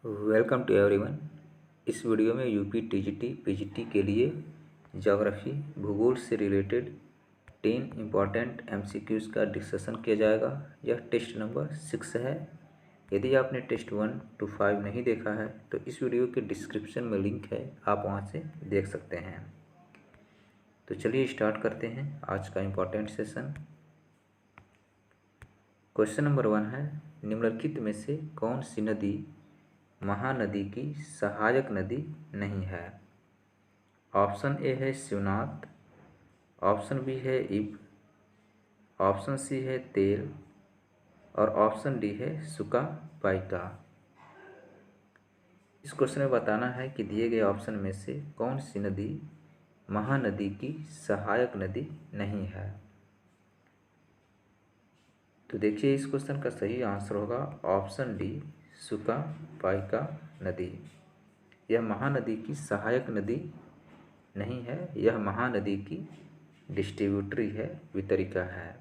Welcome to everyone. इस video में UP TGT PGT के लिए ज्योग्राफी भूगोल से रिलेटेड 10 इम्पॉर्टेंट एमसीक्यूज़ का डिस्कशन किया जाएगा। यह टेस्ट नंबर 6 है। यदि आपने टेस्ट 1 to 5 नहीं देखा है तो इस वीडियो के डिस्क्रिप्शन में लिंक है, आप वहां से देख सकते हैं। तो चलिए स्टार्ट करते हैं आज का इम्पॉर्टेंट सेशन। क्वेश्चन नंबर 1 है, निम्नलिखित में से कौन सी नदी महानदी की सहायक नदी नहीं है? ऑप्शन ए है शिवनाथ, ऑप्शन बी है इब, ऑप्शन सी है तेल और ऑप्शन डी है सुका पाइका। इस क्वेश्चन में बताना है कि दिए गए ऑप्शन में से कौन सी नदी महानदी की सहायक नदी नहीं है। तो देखिए, इस क्वेश्चन का सही आंसर होगा ऑप्शन डी, सुका पाइका नदी। यह महानदी की सहायक नदी नहीं है, यह महानदी की डिस्ट्रीब्यूटरी है, वितरिका है।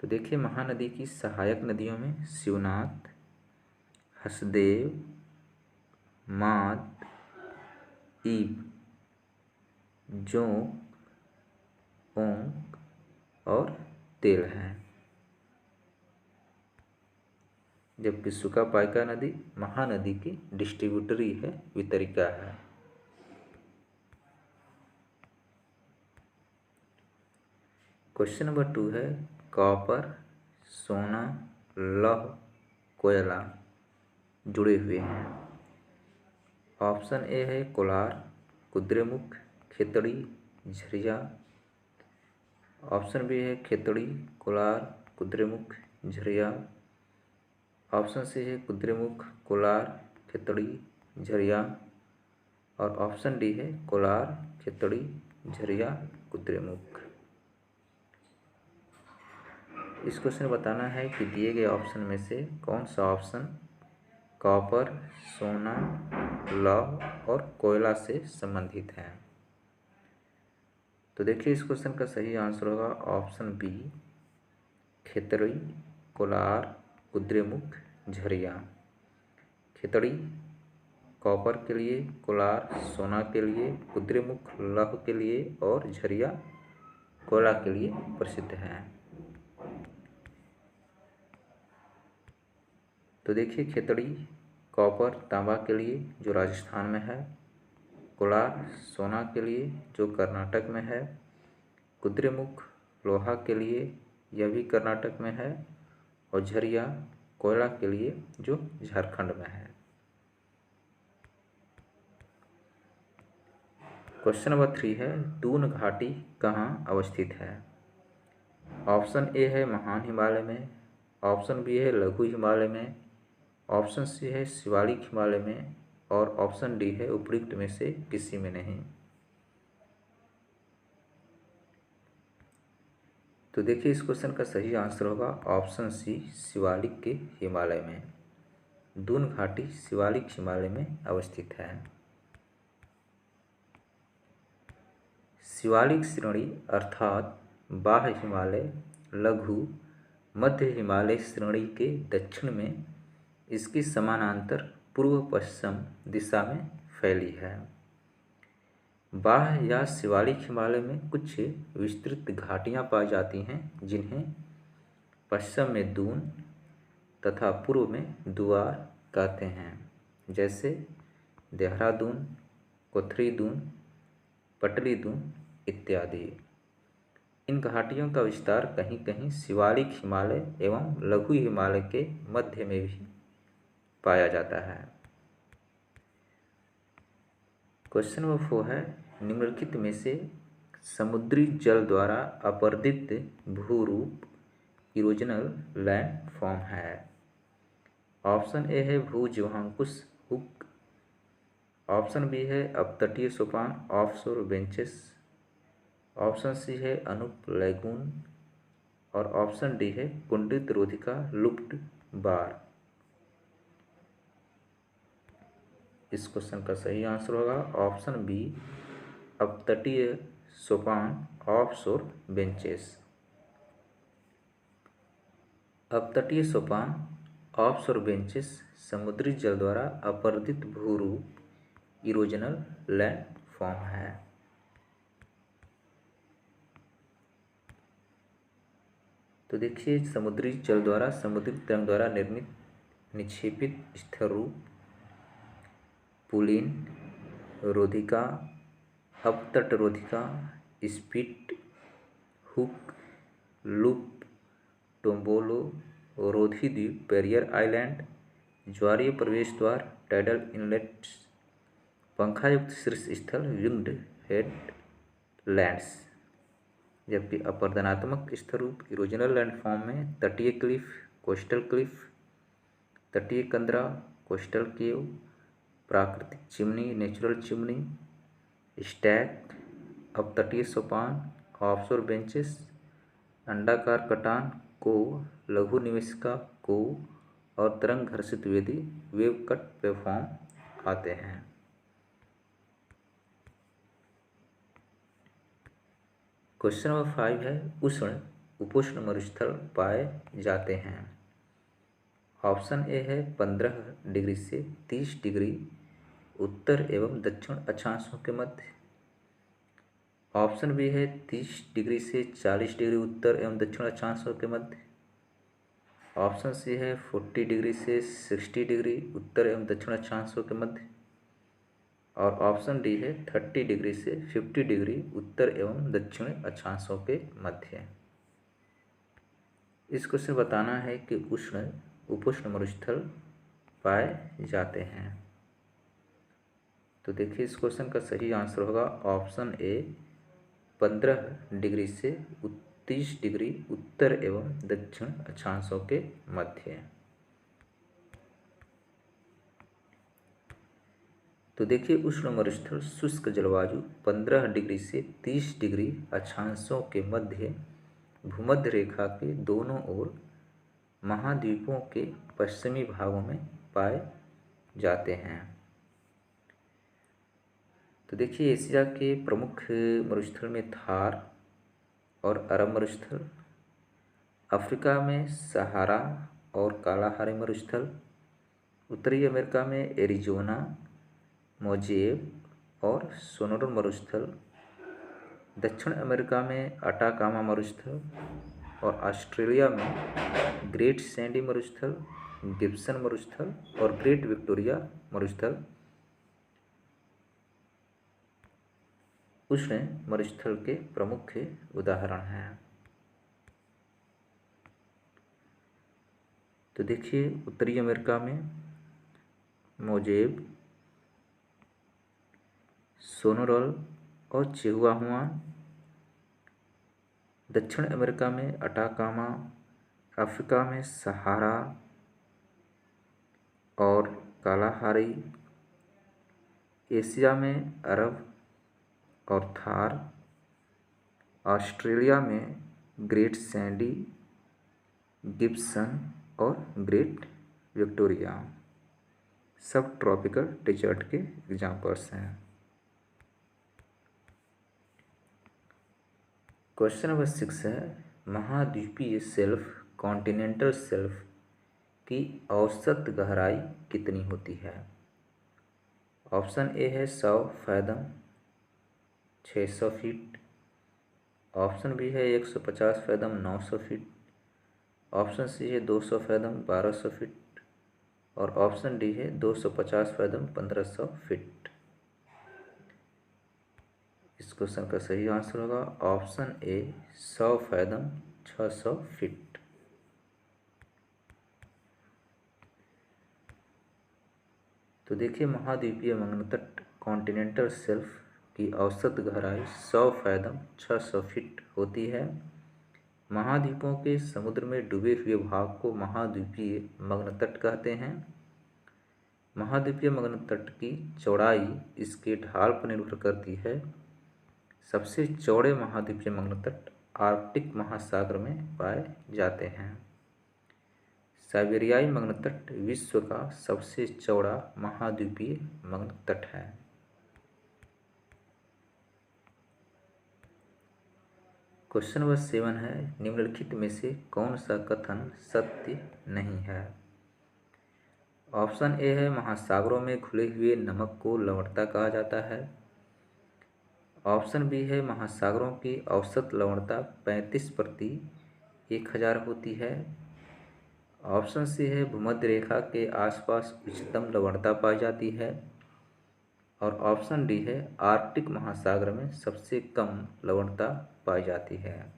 तो देखिए, महानदी की सहायक नदियों में शिवनाथ, हसदेव, माद, ईब, जोंक, ओंक और तेल हैं, जबकि सुका पाइका नदी महानदी की डिस्ट्रीब्यूटरी है, वितरिका है। क्वेश्चन नंबर 2 है, कॉपर, सोना, लौह, कोयला जुड़े हुए हैं। ऑप्शन ए है कोलार, कुद्रेमुख, खेतड़ी, झरिया। ऑप्शन बी है खेतड़ी, कोलार, कुद्रेमुख, झरिया। ऑप्शन सी है कुद्रेमुख, कोलार, खेतड़ी, झरिया और ऑप्शन डी है कोलार, खेतड़ी, झरिया, कुद्रेमुख। इस क्वेश्चन में बताना है कि दिए गए ऑप्शन में से कौन सा ऑप्शन कॉपर, सोना, लौह और कोयला से संबंधित है। तो देखिए, इस क्वेश्चन का सही आंसर होगा option B, Khetri, Kolar, Kudremukh, Jharia. Khetri copper के लिए, कोलार सोना के लिए, कुद्रेमुख लौह के लिए और झरिया कोयला के लिए प्रसिद्ध है। तो देखिए, खेतड़ी कॉपर तांबा के लिए जो राजस्थान में है, कोलार सोना के लिए जो कर्नाटक में है, कुद्रेमुख लोहा के लिए यह भी कर्नाटक में है और झरिया कोयला के लिए जो झारखंड में है। क्वेश्चन नंबर 3 है, दून घाटी कहाँ अवस्थित है? ऑप्शन ए है महान हिमालय में, ऑप्शन बी है लघु हिमालय में, ऑप्शन सी है शिवालिक हिमालय में और ऑप्शन डी है उपयुक्त में से किसी में नहीं। तो देखिए, इस क्वेश्चन का सही आंसर होगा ऑप्शन सी, शिवालिक के हिमालय में। दून घाटी शिवालिक हिमालय में अवस्थित है। शिवालिक श्रेणी अर्थात बाह्य हिमालय, लघु मध्य हिमालय श्रेणी के दक्षिण में इसकी समानांतर पूर्व पश्चिम दिशा में फैली है। बाह्य या शिवालिक हिमालय में कुछ विस्तृत घाटियां पाई जाती हैं, जिन्हें पश्चिम में दून तथा पूर्व में दुआर कहते हैं, जैसे देहरादून, कोथरी दून, पटली दून इत्यादि। इन घाटियों का विस्तार कहीं कहीं शिवालिक हिमालय एवं लघु हिमालय के मध्य में भी पाया जाता है। क्वेश्चन नंबर 4 है, निम्नलिखित में से समुद्री जल द्वारा अपर्दित भूरूप इरोजनल लैंड फॉर्म है। ऑप्शन ए है भूज्वांकुश हुक, ऑप्शन बी है अपतटीय सोपान ऑफशोर बेंचेस, ऑप्शन सी है अनूप लैगून और ऑप्शन डी है कुंडित रोधिका लुप्त बार। इस क्वेश्चन का सही आंसर होगा ऑप्शन बी, अपतटीय सोपान ऑफशोर बेंचेस। अपतटीय सोपान ऑफशोर बेंचेस समुद्री जल द्वारा अपर्दित भूरूप इरोजनल लैंडफॉर्म है। तो देखिए, समुद्री जल द्वारा समुद्री तरंग द्वारा निर्मित निक्षेपित स्थलरूप पुलिन, रोधिका, अपतटरोधिका, स्पिट, हुक, लूप, टोम्बोलो, रोधी द्वीप, बैरियर आइलैंड, ज्वारीय प्रवेश द्वार, टाइडल इनलेट्स, पंखायुक्त शीर्ष स्थल, विंग्ड हेडलैंड्स। जबकि अपरदनात्मक स्थलरूप इरोजनल लैंडफॉर्म में तटीय क्लिफ, कोस्टल क्लिफ, तटीय कंदरा, कोस्टल केव, प्राकृतिक चिमनी, नेचुरल चिमनी, स्टैक, अपतटीय सोपान, ऑफशोर बेंचेस, अंडाकार कटान, को, लघु निवेशिका, को और तरंग घर्षित वेदी, वेव कट प्लेटफॉर्म आते हैं। क्वेश्चन नंबर 5 है, उष्ण उपोष्ण मरुस्थल पाए जाते हैं। ऑप्शन ए है 15 डिग्री से 30 डिग्री उत्तर एवं दक्षिण अक्षांशों के मध्य। ऑप्शन बी है 30 डिग्री से 40 डिग्री उत्तर एवं दक्षिण अक्षांशों के मध्य। ऑप्शन सी है 40 डिग्री से 60 डिग्री उत्तर एवं दक्षिण अक्षांशों के मध्य। और ऑप्शन डी है 30 डिग्री से 50 डिग्री उत्तर एवं दक्षिण अक्षांशों के मध्य। इस क्वेश्चन बताना है कि उष्ण उपोष्ण मरुस्थल पाए जाते हैं। तो देखिए, इस क्वेश्चन का सही आंसर होगा ऑप्शन ए 15 डिग्री से 30 डिग्री उत्तर एवं दक्षिण अक्षांशों के मध्य। तो देखिए, उष्ण मरुस्थल शुष्क जलवायु 15 डिग्री से 30 डिग्री अक्षांशों के मध्य भूमध्य रेखा के दोनों ओर महाद्वीपों के पश्चिमी भागों में पाए जाते हैं। तो देखिए, एशिया के प्रमुख मरुस्थल में थार और अरब मरुस्थल, अफ्रीका में सहारा और कालाहारी मरुस्थल, उत्तरी अमेरिका में एरिजोना, मोजेब और सोनोरल मरुस्थल, दक्षिण अमेरिका में अटाकामा मरुस्थल और ऑस्ट्रेलिया में ग्रेट सैंडी मरुस्थल, गिब्सन मरुस्थल और ग्रेट विक्टोरिया मरुस्थल उष्ण मरुस्थल के प्रमुख उदाहरण हैं। तो देखिए, उत्तरी अमेरिका में मोजेब, सोनोरल और चिहुआहुआ, दक्षिण अमेरिका में अटाकामा, अफ्रीका में सहारा और कालाहारी, एशिया में अरब और थार, ऑस्ट्रेलिया में ग्रेट सैंडी, गिब्सन और ग्रेट विक्टोरिया सब ट्रॉपिकल डेजर्ट के एग्जाम्पल्स हैं। क्वेश्चन नंबर 6 है, महाद्वीपीय शेल्फ कॉन्टिनेंटल शेल्फ की औसत गहराई कितनी होती है। ऑप्शन ए है 100 फैदम 600 फीट। ऑप्शन बी है 150 फैदम 900 फीट। ऑप्शन सी है 200 फैदम 1200 फीट और ऑप्शन डी है 250 फैदम 1500 फीट। इस क्वेश्चन का सही आंसर होगा ऑप्शन ए 100 फैदम 600 फीट। तो देखिए, महाद्वीपीय मग्नतट कॉन्टिनेंटल शेल्फ की औसत गहराई 100 फैदम 600 फीट होती है। महाद्वीपों के समुद्र में डूबे हुए भाग को महाद्वीपीय मग्नतट कहते हैं। महाद्वीपीय मग्नतट की चौड़ाई इसके ढाल पर निर्भर करती है। सबसे चौड़े महाद्वीपीय मग्नतट आर्कटिक महासागर में पाए जाते हैं। साइबेरियाई मग्नतट विश्व का सबसे चौड़ा महाद्वीपीय मग्नतट है। क्वेश्चन नंबर 7 है, निम्नलिखित में से कौन सा कथन सत्य नहीं है। ऑप्शन ए है, महासागरों में घुले हुए नमक को लवणता कहा जाता है। ऑप्शन बी है, महासागरों की औसत लवणता 35/1000 होती है। ऑप्शन सी है, भूमध्य रेखा के आसपास उच्चतम लवणता पाई जाती है। और ऑप्शन डी है, आर्कटिक महासागर में सबसे कम लवणता पाई जाती है।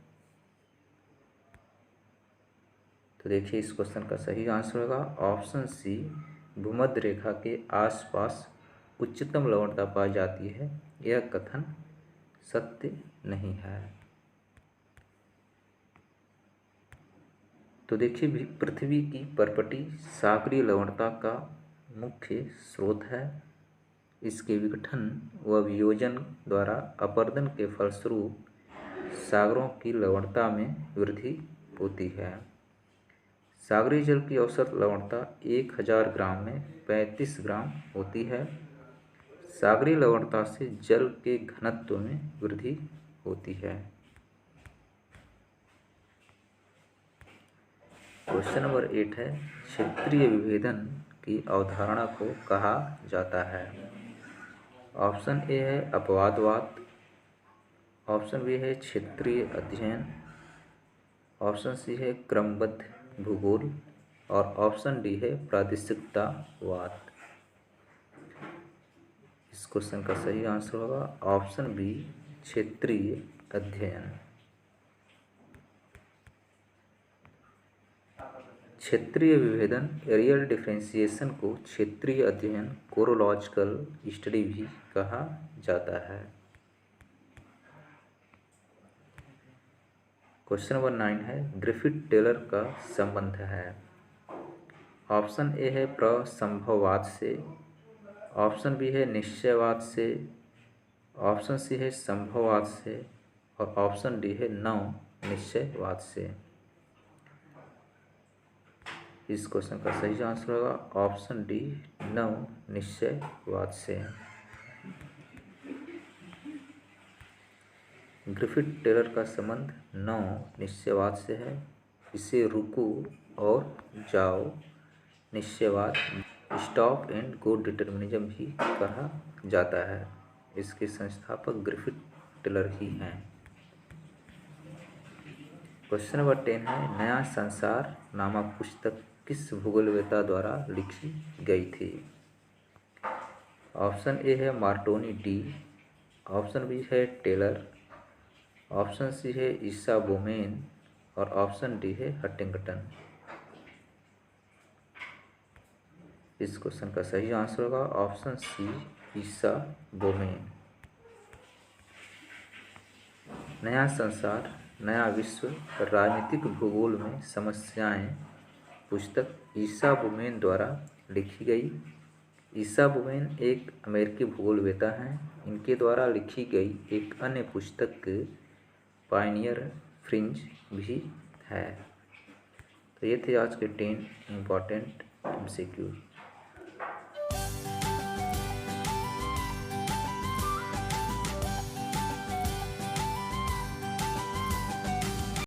तो देखिए इस क्वेश्चन का सही आंसर होगा ऑप्शन सी, भूमध्य रेखा के आसपास उच्चतम लवणता पाई जाती है। यह कथन सत्य नहीं है। तो देखिए पृथ्वी की परपटी सागरीय लवणता का मुख्य स्रोत है। इसके विघटन व वियोजन द्वारा अपरदन के फलस्वरूप सागरों की लवणता में वृद्धि होती है। सागरीय जल की औसत लवणता 1000 ग्राम में 35 ग्राम होती है। सागरीय लवणता से जल के घनत्व में वृद्धि होती है। क्वेश्चन नंबर 8 है, क्षेत्रीय विभेदन की अवधारणा को कहा जाता है। ऑप्शन ए है अपवादवाद। ऑप्शन बी है क्षेत्रीय अध्ययन। ऑप्शन सी है क्रमबद्ध भूगोल। और ऑप्शन डी है प्रादेशिकतावाद। इस क्वेश्चन का सही आंसर होगा ऑप्शन बी, क्षेत्रीय अध्ययन। क्षेत्रीय विभेदन एरियल डिफरेंशिएशन को क्षेत्रीय अध्ययन कोरोलॉजिकल स्टडी भी कहा जाता है। क्वेश्चन नंबर 9 है, ग्रिफिथ टेलर का संबंध है। ऑप्शन ए है प्रसंभववाद से। ऑप्शन बी है निश्चयवाद से। ऑप्शन सी है संभववाद से। और ऑप्शन डी है नव निश्चयवाद से। इस क्वेश्चन का सही आंसर होगा ऑप्शन डी, नव निश्चयवाद से। ग्रिफिथ टेलर का संबंध नव निश्चयवाद से है। इसे रुको और जाओ निश्चयवाद, स्टॉप एंड गो डिटर्मिनिज्म भी कहा जाता है। इसके संस्थापक ग्रिफिथ टेलर ही हैं। क्वेश्चन नंबर 10 है, नया संसार नामक पुस्तक किस भूगोलवेत्ता द्वारा लिखी गई थी। ऑप्शन ए है मार्टोनी डी। ऑप्शन बी है टेलर। ऑप्शन सी है ईसा बोमेन। और ऑप्शन डी है हंटिंगटन। इस क्वेश्चन का सही आंसर होगा ऑप्शन सी, ईसा बोमेन। नया संसार नया विश्व राजनीतिक भूगोल में समस्याएं पुस्तक ईसा बोमेन द्वारा लिखी गई। ईसा बोमेन एक अमेरिकी भूगोलवेत्ता हैं। इनके द्वारा लिखी गई एक अन्य पुस्तक पायनियर फ्रिंज भी है। तो ये थे आज के 10 इम्पॉर्टेंट MCQ।